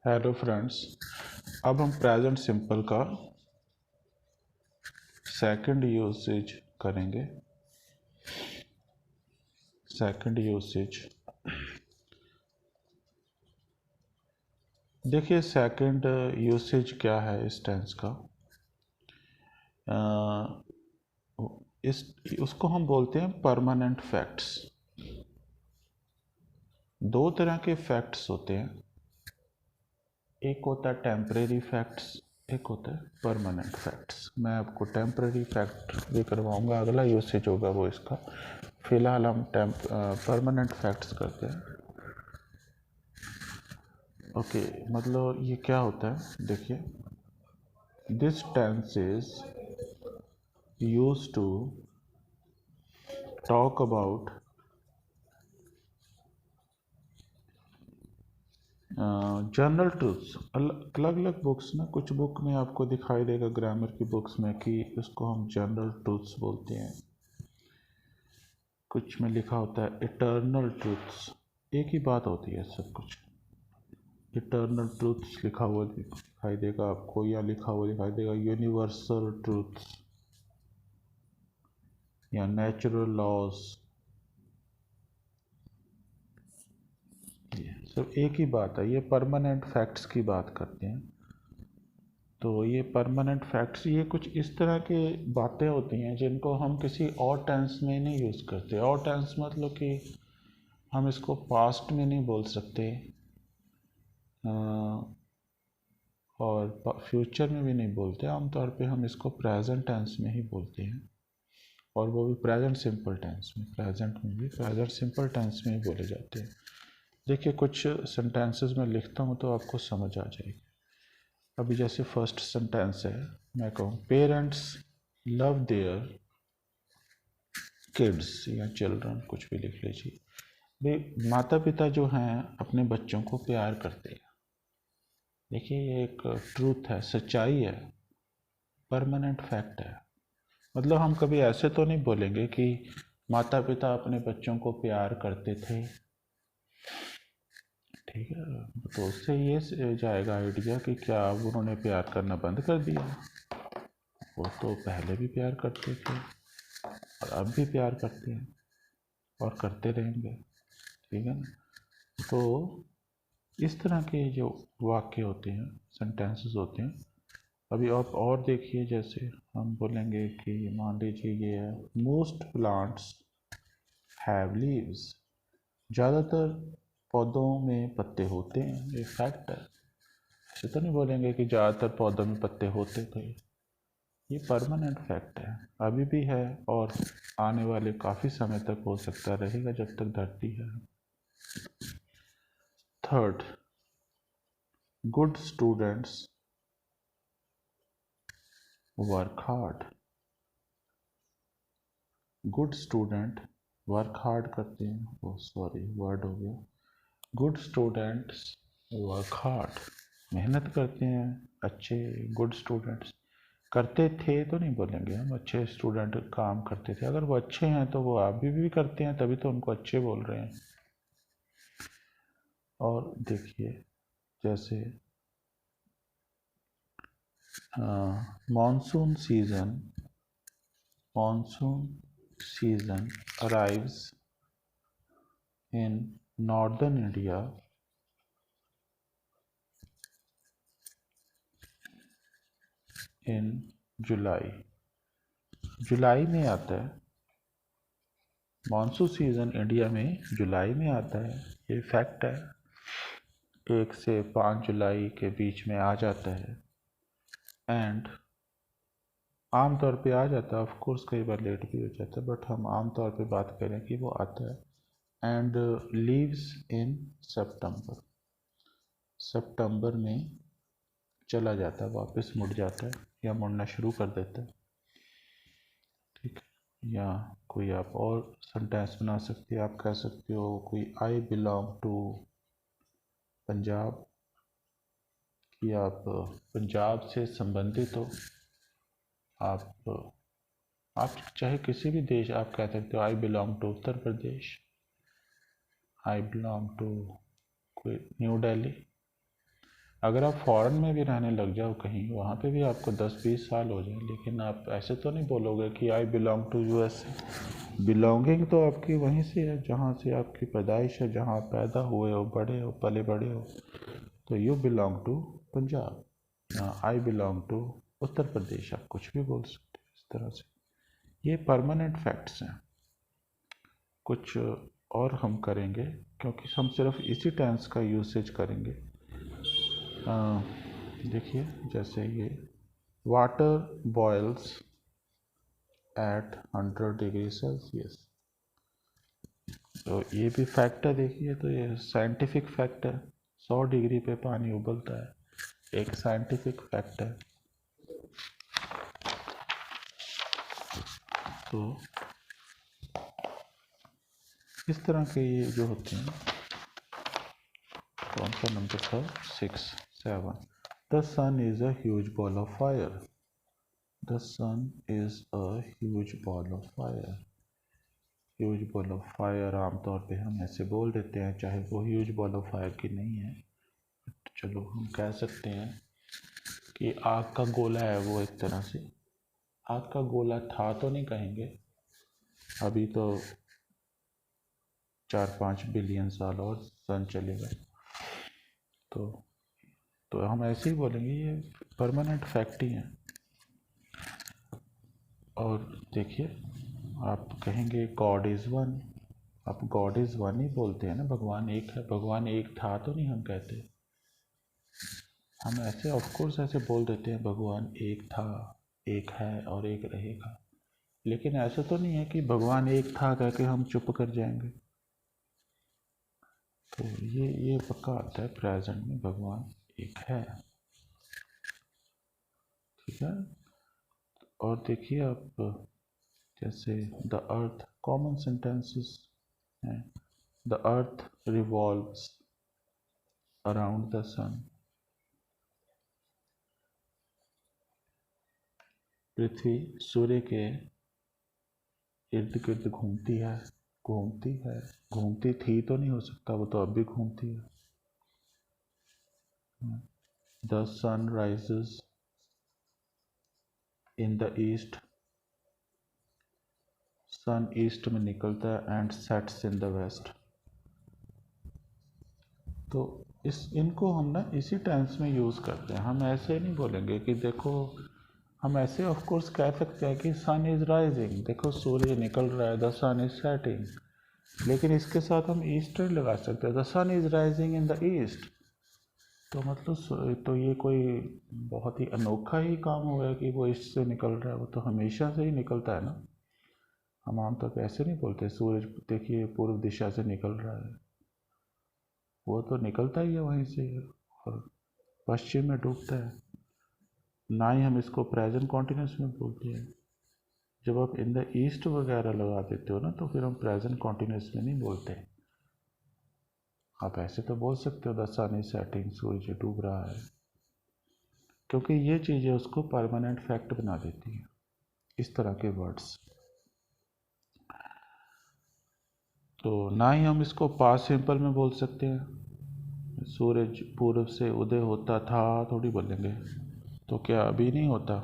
Hello friends, अब हम present simple का सेकंड यूसेज करेंगे। सेकंड यूसेज देखिए, सेकंड यूसेज क्या है इस टेंस का। इस उसको हम बोलते हैं परमानेंट फैक्ट्स। दो तरह के फैक्ट्स होते हैं, एक होता है टेम्परेरी फैक्ट्स, एक होता है परमानेंट फैक्ट्स। मैं आपको टेम्परेरी फैक्ट भी करवाऊंगा, अगला यूसेज होगा वो इसका। फिलहाल हम परमानेंट फैक्ट्स करते हैं। ओके, मतलब ये क्या होता है, देखिए, this tense is use to talk about general truths. अलग अलग बुक्स में, कुछ बुक में आपको दिखाई देगा ग्रामर की बुक्स में कि इसको हम जनरल ट्रूथ्स बोलते हैं। कुछ में लिखा होता है इटर्नल ट्रूथ्स। एक ही बात होती है सब कुछ। इटर्नल ट्रूथ्स लिखा हुआ दिखाई देगा आपको, या लिखा हुआ दिखाई देगा यूनिवर्सल ट्रूथ्स या नेचुरल लॉज। सब एक ही बात है। ये परमानेंट फैक्ट्स की बात करते हैं। तो ये परमानेंट फैक्ट्स, ये कुछ इस तरह की बातें होती हैं जिनको हम किसी और टेंस में नहीं यूज़ करते। और टेंस मतलब कि हम इसको पास्ट में नहीं बोल सकते और फ्यूचर में भी नहीं बोलते। आमतौर पे हम इसको प्रेजेंट टेंस में ही बोलते हैं, और वो भी प्रेजेंट सिंपल टेंस में। प्रेजेंट में भी प्रेजेंट सिंपल टेंस में ही बोले जाते हैं। देखिए, कुछ सेंटेंसेस में लिखता हूँ तो आपको समझ आ जाएगी। अभी जैसे फर्स्ट सेंटेंस है, मैं कहूँ पेरेंट्स लव देयर किड्स या चिल्ड्रन, कुछ भी लिख लीजिए। भाई, माता पिता जो हैं अपने बच्चों को प्यार करते हैं। देखिए, ये एक ट्रूथ है, सच्चाई है, परमानेंट फैक्ट है। मतलब हम कभी ऐसे तो नहीं बोलेंगे कि माता पिता अपने बच्चों को प्यार करते थे, ठीक है। तो उससे ये जाएगा आइडिया कि क्या अब उन्होंने प्यार करना बंद कर दिया। वो तो पहले भी प्यार करते थे और अब भी प्यार करते हैं और करते रहेंगे, ठीक है ना। तो इस तरह के जो वाक्य होते हैं, सेंटेंसेस होते हैं। अभी आप और देखिए, जैसे हम बोलेंगे कि मान लीजिए ये है, मोस्ट प्लांट्स हैव लीव्स। ज़्यादातर पौधों में पत्ते होते हैं, ये फैक्ट है। ऐसे तो नहीं बोलेंगे कि ज़्यादातर पौधों में पत्ते होते थे। ये परमानेंट फैक्ट है, अभी भी है और आने वाले काफ़ी समय तक हो सकता रहेगा जब तक धरती है। Third, good students work hard. Good student work hard करते हैं। ओ सॉरी, वर्ड हो गया। गुड स्टूडेंट्स वर्क हार्ड, मेहनत करते हैं। अच्छे गुड स्टूडेंट्स, करते थे तो नहीं बोलेंगे हम, अच्छे स्टूडेंट काम करते थे। अगर वो अच्छे हैं तो वो अभी भी करते हैं, तभी तो उनको अच्छे बोल रहे हैं। और देखिए, जैसे monsoon season arrives in northern India in July. जुलाई में आता है मानसून सीजन, इंडिया में जुलाई में आता है। ये फैक्ट है, 1 से 5 जुलाई के बीच में आ जाता है। एंड आम तौर पे आ जाता है, ऑफ कोर्स कई बार लेट भी हो जाता है, बट हम आम तौर पे बात करें कि वो आता है। एंड लीव्स इन सितंबर, सितंबर में चला जाता है, वापस मुड़ जाता है या मुड़ना शुरू कर देता है, ठीक है। या कोई आप और सेंटेंस बना सकते हैं। आप कह सकते हो कोई आई बिलोंग टू पंजाब, कि आप पंजाब से संबंधित हो। आप चाहे किसी भी देश, आप कह सकते हो I belong to Uttar Pradesh, I belong to कोई न्यू दिल्ली। अगर आप फॉरेन में भी रहने लग जाओ कहीं, वहाँ पे भी आपको 10-20 साल हो जाए, लेकिन आप ऐसे तो नहीं बोलोगे कि I belong to USA। Belonging तो आपकी वहीं से है जहाँ से आपकी पैदाइश है, जहाँ आप पैदा हुए हो, बड़े हो, पले बड़े हो। तो you belong to Punjab, I belong to Uttar Pradesh, आप कुछ भी बोल सकते हो इस तरह से। ये परमानेंट फैक्ट्स हैं। कुछ और हम करेंगे, क्योंकि हम सिर्फ इसी टेंस का यूसेज करेंगे। देखिए, जैसे ये water boils at 100 degree Celsius, तो ये भी फैक्ट है। देखिए, तो ये साइंटिफिक फैक्ट है, 100 डिग्री पे पानी उबलता है, एक साइंटिफिक फैक्ट है। तो इस तरह के ये जो होते हैं, कौन सा नंबर था, 6, 7। The sun is a huge ball of fire. The sun is a huge ball of fire. Huge ball of fire आमतौर पे हम ऐसे बोल देते हैं, चाहे वो ह्यूज बॉल ऑफ फायर की नहीं है। चलो हम कह सकते हैं कि आग का गोला है वो, एक तरह से आग का गोला था तो नहीं कहेंगे, अभी तो 4-5 बिलियन साल और सन चलेगा। तो हम ऐसे ही बोलेंगे, ये परमानेंट फैक्ट ही है। और देखिए, आप कहेंगे गॉड इज़ वन, आप गॉड इज़ वन ही बोलते हैं ना, भगवान एक है। भगवान एक था तो नहीं हम कहते, हम ऐसे ऑफकोर्स ऐसे बोल देते हैं भगवान एक था, एक है और एक रहेगा। लेकिन ऐसा तो नहीं है कि भगवान एक था कह के हम चुप कर जाएंगे। तो ये पक्का आता है प्रेजेंट में, भगवान एक है। ठीक है। और देखिए आप, जैसे द अर्थ, कॉमन सेंटेंसेस हैं, the earth revolves around the sun. पृथ्वी सूर्य के इर्द गिर्द घूमती है। घूमती है, घूमती थी तो नहीं हो सकता, वो तो अब भी घूमती है। The sun rises in the east. Sun east में निकलता है, and sets in the west. तो इनको हम ना इसी टेंस में यूज़ करते हैं। हम ऐसे नहीं बोलेंगे कि देखो, हम ऐसे ऑफ कोर्स कह सकते हैं कि सन इज़ राइजिंग, देखो सूर्य निकल रहा है, द सन इज़ सेटिंग। लेकिन इसके साथ हम ईस्ट नहीं लगा सकते, the sun is rising in the east. तो मतलब तो ये कोई बहुत ही अनोखा ही काम हो गया कि वो ईस्ट से निकल रहा है, वो तो हमेशा से ही निकलता है ना। हम आमतौर पर ऐसे नहीं बोलते सूरज देखिए पूर्व दिशा से निकल रहा है, वो तो निकलता ही है वहीं से और पश्चिम में डूबता है। ना ही हम इसको प्रेजेंट कॉन्टिन्यूस में बोलते हैं। जब आप इन द ईस्ट वगैरह लगा देते हो ना, तो फिर हम प्रेजेंट कॉन्टिन्यूस में नहीं बोलते। आप ऐसे तो बोल सकते हो द सन इज सेटिंग, सूर्य डूब रहा है, क्योंकि ये चीज़ें उसको परमानेंट फैक्ट बना देती हैं, इस तरह के वर्ड्स। तो ना ही हम इसको पास्ट सिंपल में बोल सकते हैं। सूरज पूर्व से उदय होता था थोड़ी बोलेंगे, तो क्या अभी नहीं होता,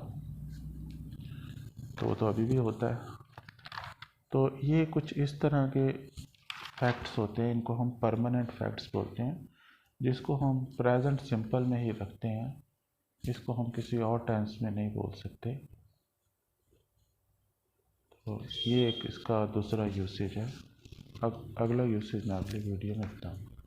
तो वो तो अभी भी होता है। तो ये कुछ इस तरह के फैक्ट्स होते हैं, इनको हम परमानेंट फैक्ट्स बोलते हैं, जिसको हम प्रेजेंट सिंपल में ही रखते हैं, इसको हम किसी और टेंस में नहीं बोल सकते। तो ये एक इसका दूसरा यूसेज है। अब अगला यूसेज मैं अगली वीडियो में बताऊँगा।